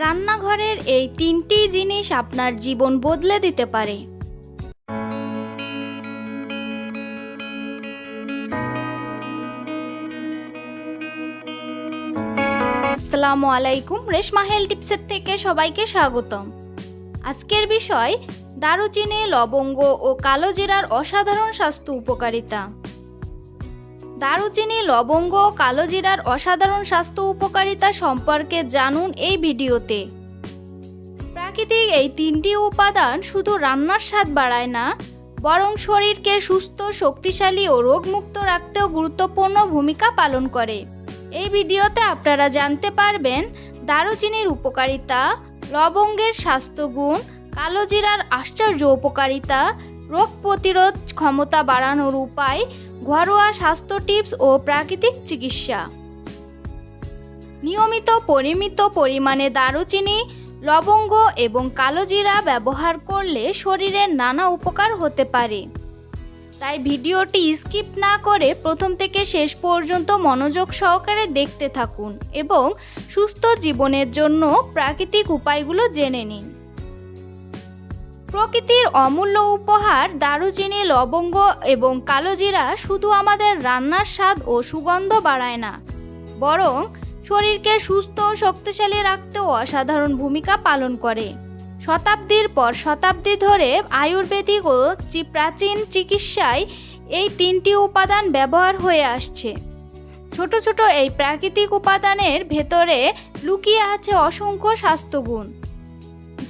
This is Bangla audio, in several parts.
রান্নাঘরের এই তিনটি জিনিস আপনার জীবন বদলে দিতে পারে। আসসালামু আলাইকুম, রেশমা হেলথ টিপসের থেকে সবাইকে স্বাগতম। আজকের বিষয় দারুচিনি, লবঙ্গ ও কালোজিরার অসাধারণ স্বাস্থ্য উপকারিতা। দারুচিনি, লবঙ্গ ও কালোজিরার অসাধারণ স্বাস্থ্য উপকারিতা সম্পর্কে জানুন এই ভিডিওতে। প্রাকৃতিক এই তিনটি উপাদান শুধু রান্নার স্বাদ বাড়ায় না, বরং শরীরকে সুস্থ, শক্তিশালী ও রোগমুক্ত রাখতেও গুরুত্বপূর্ণ ভূমিকা পালন করে। এই ভিডিওতে আপনারা জানতে পারবেন দারুচিনির উপকারিতা, লবঙ্গের স্বাস্থ্যগুণ, কালোজিরার আশ্চর্য উপকারিতা, রোগ প্রতিরোধ ক্ষমতা বাড়ানোর উপায়, ঘরোয়া স্বাস্থ্য টিপস ও প্রাকৃতিক চিকিৎসা। নিয়মিত পরিমিত পরিমাণে দারুচিনি, লবঙ্গ এবং কালোজিরা ব্যবহার করলে শরীরের নানা উপকার হতে পারে। তাই ভিডিওটি স্কিপ না করে প্রথম থেকে শেষ পর্যন্ত মনোযোগ সহকারে দেখতে থাকুন এবং সুস্থ জীবনের জন্য প্রাকৃতিক উপায়গুলো জেনে নিন। প্রকৃতির অমূল্য উপহার দারুচিনি, লবঙ্গ এবং কালোজিরা শুধু আমাদের রান্নার স্বাদ ও সুগন্ধ বাড়ায় না, বরং শরীরকে সুস্থ ও শক্তিশালী রাখতেও অসাধারণ ভূমিকা পালন করে। শতাব্দীর পর শতাব্দী ধরে আয়ুর্বেদিক ও প্রাচীন চিকিৎসায় এই তিনটি উপাদান ব্যবহার হয়ে আসছে। ছোট ছোট এই প্রাকৃতিক উপাদানের ভেতরে লুকিয়ে আছে অসংখ্য স্বাস্থ্যগুণ,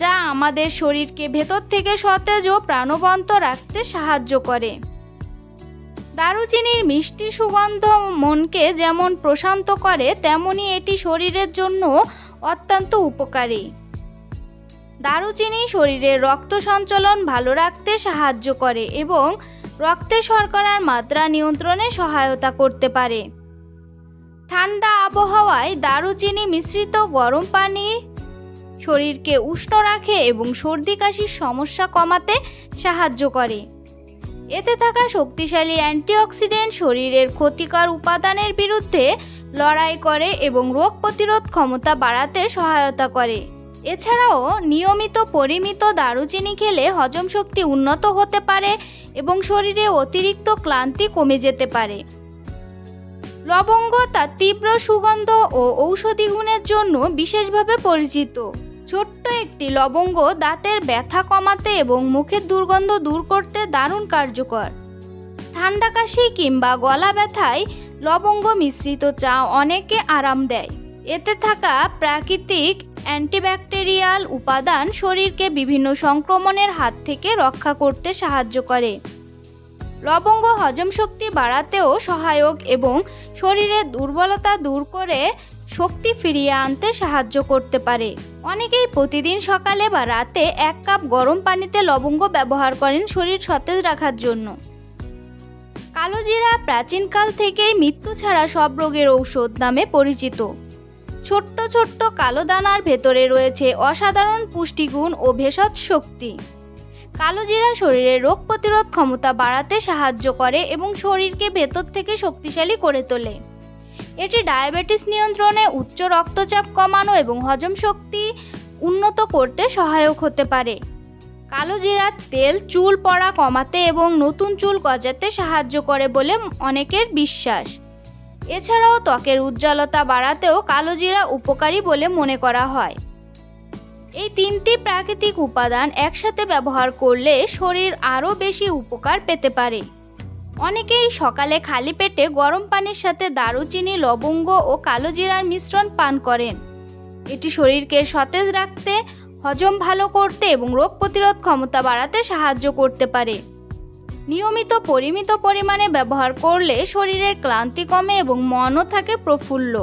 যা আমাদের শরীরকে ভেতর থেকে সতেজ ও প্রাণবন্ত রাখতে সাহায্য করে। দারুচিনির মিষ্টি সুগন্ধ মনকে যেমন প্রশান্ত করে, তেমনি এটি শরীরের জন্য অত্যন্ত উপকারী। দারুচিনি শরীরের রক্ত সঞ্চালন ভালো রাখতে সাহায্য করে এবং রক্তে শর্করার মাত্রা নিয়ন্ত্রণে সহায়তা করতে পারে। ঠান্ডা আবহাওয়ায় দারুচিনি মিশ্রিত গরম পানি শরীরকে উষ্ণ রাখে এবং সর্দি কাশির সমস্যা কমাতে সাহায্য করে। এতে থাকা শক্তিশালী অ্যান্টিঅক্সিডেন্ট শরীরের ক্ষতিকর উপাদানের বিরুদ্ধে লড়াই করে এবং রোগ প্রতিরোধ ক্ষমতা বাড়াতে সহায়তা করে। এছাড়াও নিয়মিত পরিমিত দারুচিনি খেলে হজম শক্তি উন্নত হতে পারে এবং শরীরে অতিরিক্ত ক্লান্তি কমে যেতে পারে। লবঙ্গ তার তীব্র সুগন্ধ ও ঔষধি গুণের জন্য বিশেষভাবে পরিচিত। ছোট্ট একটি লবঙ্গ দাঁতের ব্যথা কমাতে এবং মুখের দুর্গন্ধ দূর করতে দারুণ কার্যকর। ঠান্ডা কাশি কিংবা গলা ব্যথায় লবঙ্গ মিশ্রিত চা অনেকে আরাম দেয়। এতে থাকা প্রাকৃতিক অ্যান্টিব্যাকটেরিয়াল উপাদান শরীরকে বিভিন্ন সংক্রমণের হাত থেকে রক্ষা করতে সাহায্য করে। লবঙ্গ হজম শক্তি বাড়াতেও সহায়ক এবং শরীরের দুর্বলতা দূর করে শক্তি ফিরিয়ে আনতে সাহায্য করতে পারে। অনেকেই প্রতিদিন সকালে বা রাতে 1 কাপ গরম পানিতে লবঙ্গ ব্যবহার করেন শরীর সতেজ রাখার জন্য। কালোজিরা প্রাচীনকাল থেকেই মৃত্যু ছাড়া সব রোগের ঔষধ নামে পরিচিত। ছোট্ট ছোট্ট কালো দানার ভেতরে রয়েছে অসাধারণ পুষ্টিগুণ ও ভেষজ শক্তি। কালোজিরা শরীরের রোগ প্রতিরোধ ক্ষমতা বাড়াতে সাহায্য করে এবং শরীরকে ভেতর থেকে শক্তিশালী করে তোলে। এটি ডায়াবেটিস নিয়ন্ত্রণে, উচ্চ রক্তচাপ কমানো এবং হজম শক্তি উন্নত করতে সহায়ক হতে পারে। কালোজিরার তেল চুল পড়া কমাতে এবং নতুন চুল গজাতে সাহায্য করে বলে অনেকের বিশ্বাস। এছাড়াও ত্বকের উজ্জ্বলতা বাড়াতেও কালোজিরা উপকারী বলে মনে করা হয়। এই তিনটি প্রাকৃতিক উপাদান একসাথে ব্যবহার করলে শরীর আরও বেশি উপকার পেতে পারে। অনেকেই সকালে খালি পেটে গরম পানির সাথে দারুচিনি, লবঙ্গ ও কালোজিরার মিশ্রণ পান করেন। এটি শরীরকে সতেজ রাখতে, হজম ভালো করতে এবং রোগ প্রতিরোধ ক্ষমতা বাড়াতে সাহায্য করতে পারে। নিয়মিত পরিমিত পরিমাণে ব্যবহার করলে শরীরের ক্লান্তি কমে এবং মনও থাকে প্রফুল্ল।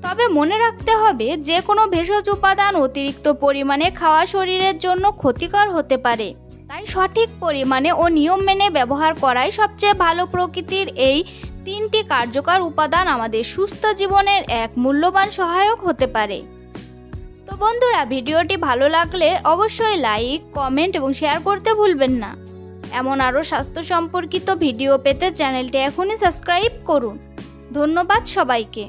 তবে মনে রাখতে হবে, যে কোনো ভেষজ উপাদান অতিরিক্ত পরিমাণে খাওয়া শরীরের জন্য ক্ষতিকর হতে পারে। তাই সঠিক পরিমাণে ও নিয়ম মেনে ব্যবহার করাই সবচেয়ে ভালো। প্রকৃতির এই তিনটি কার্যকর উপাদান আমাদের সুস্থ জীবনের এক মূল্যবান সহায়ক হতে পারে। তো বন্ধুরা, ভিডিওটি ভালো লাগলে অবশ্যই লাইক, কমেন্ট এবং শেয়ার করতে ভুলবেন না। এমন আরও স্বাস্থ্য সম্পর্কিত ভিডিও পেতে চ্যানেলটি এখনই সাবস্ক্রাইব করুন। ধন্যবাদ সবাইকে।